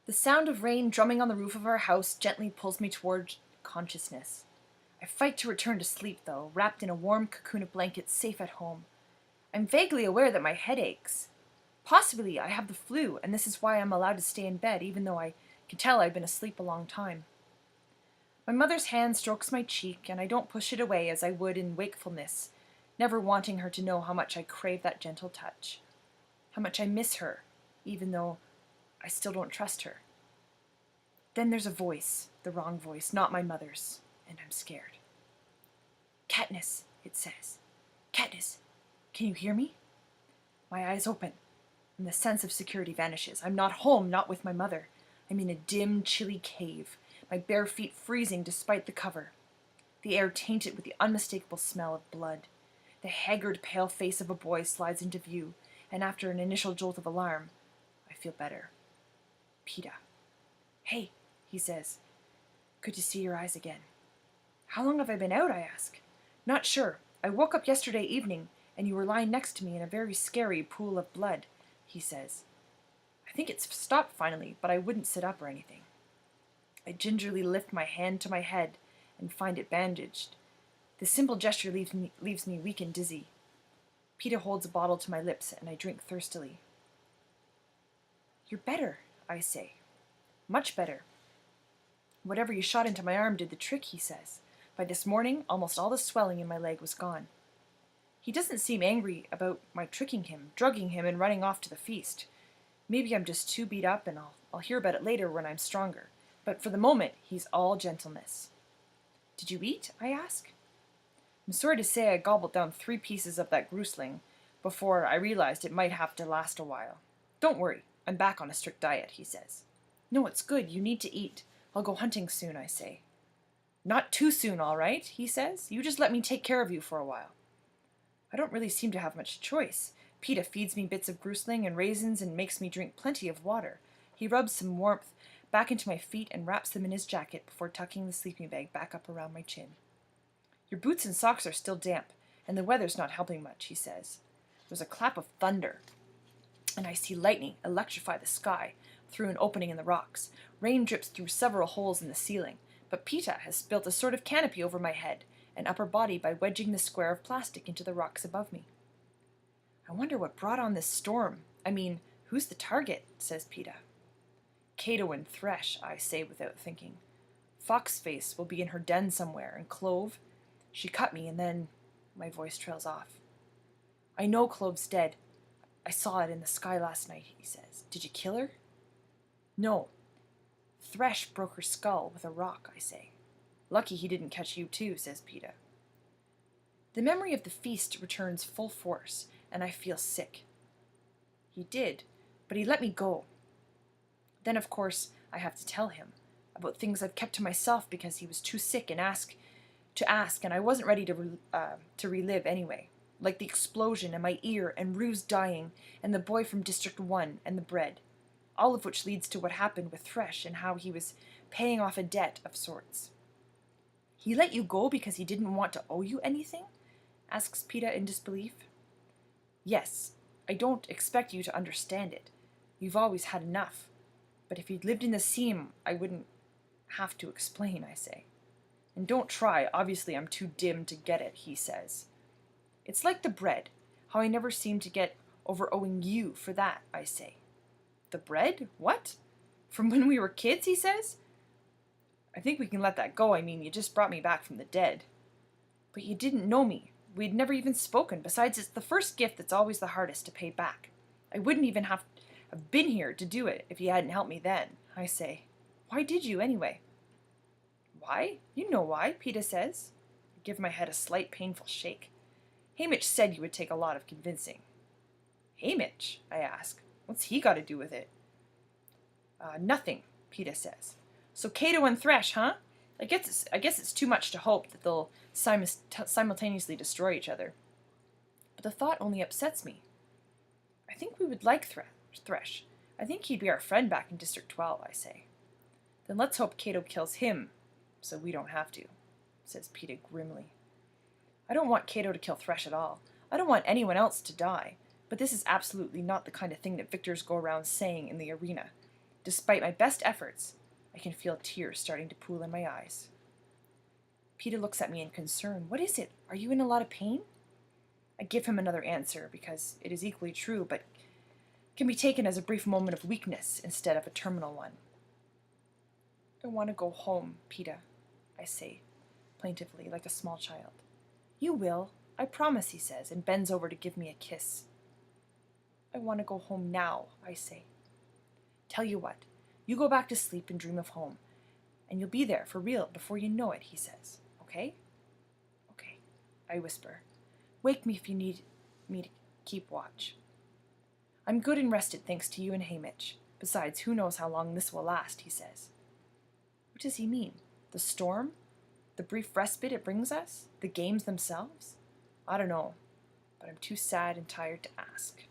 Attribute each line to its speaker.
Speaker 1: The sound of rain drumming on the roof of our house gently pulls me toward consciousness. I fight to return to sleep, though, wrapped in a warm cocoon of blankets, safe at home. I'm vaguely aware that my head aches. Possibly I have the flu, and this is why I'm allowed to stay in bed, even though I can tell I've been asleep a long time. My mother's hand strokes my cheek, and I don't push it away as I would in wakefulness, never wanting her to know how much I crave that gentle touch. How much I miss her, even though I still don't trust her. Then there's a voice, the wrong voice, not my mother's, and I'm scared. "Katniss," it says. "Katniss, can you hear me?" My eyes open, and the sense of security vanishes. I'm not home, not with my mother. I'm in a dim, chilly cave, my bare feet freezing despite the cover. The air tainted with the unmistakable smell of blood. The haggard, pale face of a boy slides into view, and after an initial jolt of alarm, I feel better. Peeta. "Hey," he says. "Good to see your eyes again." "How long have I been out?" I ask. "Not sure. I woke up yesterday evening, and you were lying next to me in a very scary pool of blood," he says. I think it's stopped finally, but I wouldn't sit up or anything. I gingerly lift my hand to my head and find it bandaged. The simple gesture leaves me weak and dizzy. Peeta holds a bottle to my lips, and I drink thirstily. "You're better," I say. "Much better. Whatever you shot into my arm did the trick," he says. "By this morning, almost all the swelling in my leg was gone." He doesn't seem angry about my tricking him, drugging him, and running off to the feast. Maybe I'm just too beat up, and I'll hear about it later when I'm stronger. But for the moment, he's all gentleness. "Did you eat?" I ask. I'm sorry to say I gobbled down 3 pieces of that grusling before I realized it might have to last a while. "Don't worry, I'm back on a strict diet," he says. "No, it's good. You need to eat. I'll go hunting soon," I say. "Not too soon, all right," he says. "You just let me take care of you for a while." I don't really seem to have much choice. Peeta feeds me bits of grusling and raisins and makes me drink plenty of water. He rubs some warmth back into my feet and wraps them in his jacket before tucking the sleeping bag back up around my chin. "Your boots and socks are still damp, and the weather's not helping much," he says. There's a clap of thunder, and I see lightning electrify the sky through an opening in the rocks. Rain drips through several holes in the ceiling, but Peeta has built a sort of canopy over my head and upper body by wedging the square of plastic into the rocks above me. "I wonder what brought on this storm. I mean, who's the target?" says Peeta. "Cato and Thresh," I say without thinking. "Foxface will be in her den somewhere, and Clove. She cut me, and then..." My voice trails off. "I know Clove's dead. I saw it in the sky last night," he says. "Did you kill her?" "No. Thresh broke her skull with a rock," I say. "Lucky he didn't catch you too," says Peeta. The memory of the feast returns full force, and I feel sick. He did, but he let me go. Then, of course, I have to tell him about things I've kept to myself because he was too sick and ask, and I wasn't ready to relive anyway. Like the explosion in my ear and Rue's dying and the boy from District 1 and the bread. All of which leads to what happened with Thresh and how he was paying off a debt of sorts. "He let you go because he didn't want to owe you anything?" asks Peeta in disbelief. "Yes, I don't expect you to understand it. You've always had enough. But if you'd lived in the seam, I wouldn't have to explain," I say. "And don't try, obviously I'm too dim to get it," he says. "It's like the bread, how I never seem to get over owing you for that," I say. "The bread? What? From when we were kids?" he says. "I think we can let that go. I mean, you just brought me back from the dead." "But you didn't know me. We'd never even spoken. Besides, it's the first gift that's always the hardest to pay back. I wouldn't even have been here to do it if you hadn't helped me then," I say. "Why did you, anyway?" "Why? You know why," Peeta says. I give my head a slight painful shake. "Haymitch said you would take a lot of convincing." "Haymitch?" I ask. "What's he got to do with it?" Nothing," Peeta says. "So Cato and Thresh, huh? I guess it's too much to hope that they'll simultaneously destroy each other. But the thought only upsets me. I think we would like Thresh. I think he'd be our friend back in District 12, I say. Then let's hope Cato kills him, so we don't have to, says Peeta grimly. I don't want Cato to kill Thresh at all. I don't want anyone else to die. But this is absolutely not the kind of thing that victors go around saying in the arena. Despite my best efforts, I can feel tears starting to pool in my eyes. Peter looks at me in concern. What is it? Are you in a lot of pain? I give him another answer because it is equally true, but can be taken as a brief moment of weakness instead of a terminal one. I want to go home, Peter, I say, plaintively, like a small child. You will, I promise, he says, and bends over to give me a kiss. I want to go home now, I say. Tell you what, you go back to sleep and dream of home, and you'll be there for real before you know it, he says. Okay? Okay, I whisper. Wake me if you need me to keep watch. I'm good and rested thanks to you and Hamish. Besides, who knows how long this will last, he says. What does he mean? The storm? The brief respite it brings us? The games themselves? I don't know, but I'm too sad and tired to ask.